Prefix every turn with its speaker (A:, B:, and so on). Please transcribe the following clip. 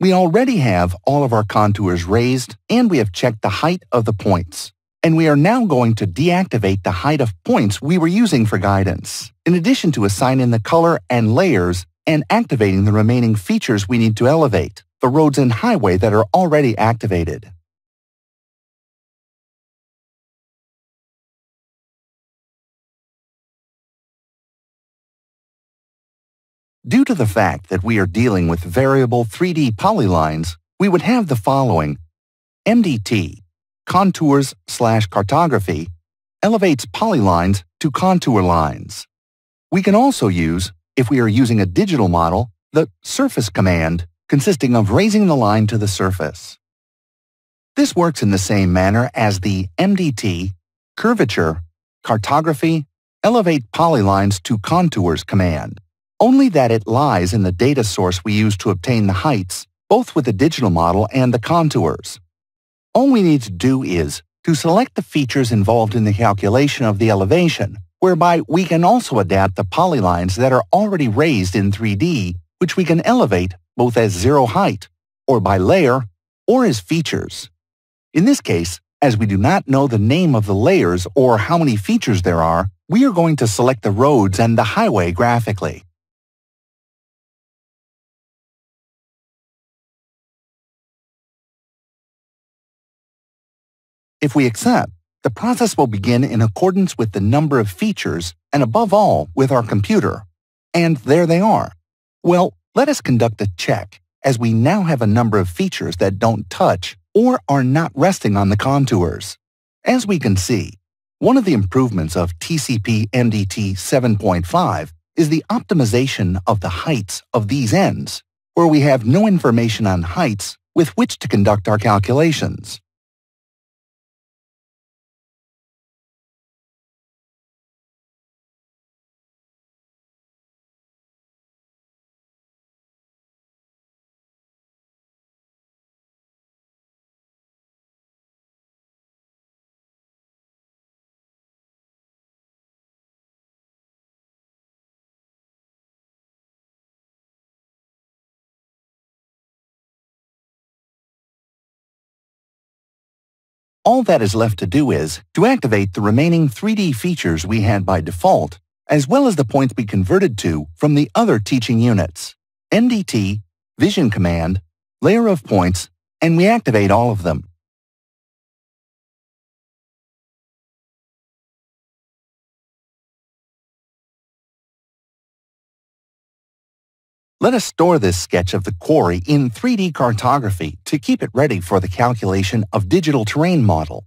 A: We already have all of our contours raised, and we have checked the height of the points. And we are now going to deactivate the height of points we were using for guidance, in addition to assigning the color and layers and activating the remaining features we need to elevate, the roads and highway that are already activated. Due to the fact that we are dealing with variable 3D polylines, we would have the following. MDT, contours/cartography, elevates polylines to contour lines. We can also use, if we are using a digital model, the surface command, consisting of raising the line to the surface. This works in the same manner as the MDT, curvature, cartography, elevate polylines to contours command, only that it lies in the data source we use to obtain the heights, both with the digital model and the contours. All we need to do is to select the features involved in the calculation of the elevation, whereby we can also adapt the polylines that are already raised in 3D, which we can elevate both as zero height, or by layer, or as features. In this case, as we do not know the name of the layers or how many features there are, we are going to select the roads and the highway graphically. If we accept, the process will begin in accordance with the number of features and above all with our computer. And there they are. Well, let us conduct a check, as we now have a number of features that don't touch or are not resting on the contours. As we can see, one of the improvements of TCP MDT 7.5 is the optimization of the heights of these ends, where we have no information on heights with which to conduct our calculations. All that is left to do is to activate the remaining 3D features we had by default, as well as the points we converted to from the other teaching units, MDT, Vision Command, Layer of Points, and we activate all of them. Let us store this sketch of the quarry in 3D cartography to keep it ready for the calculation of digital terrain model.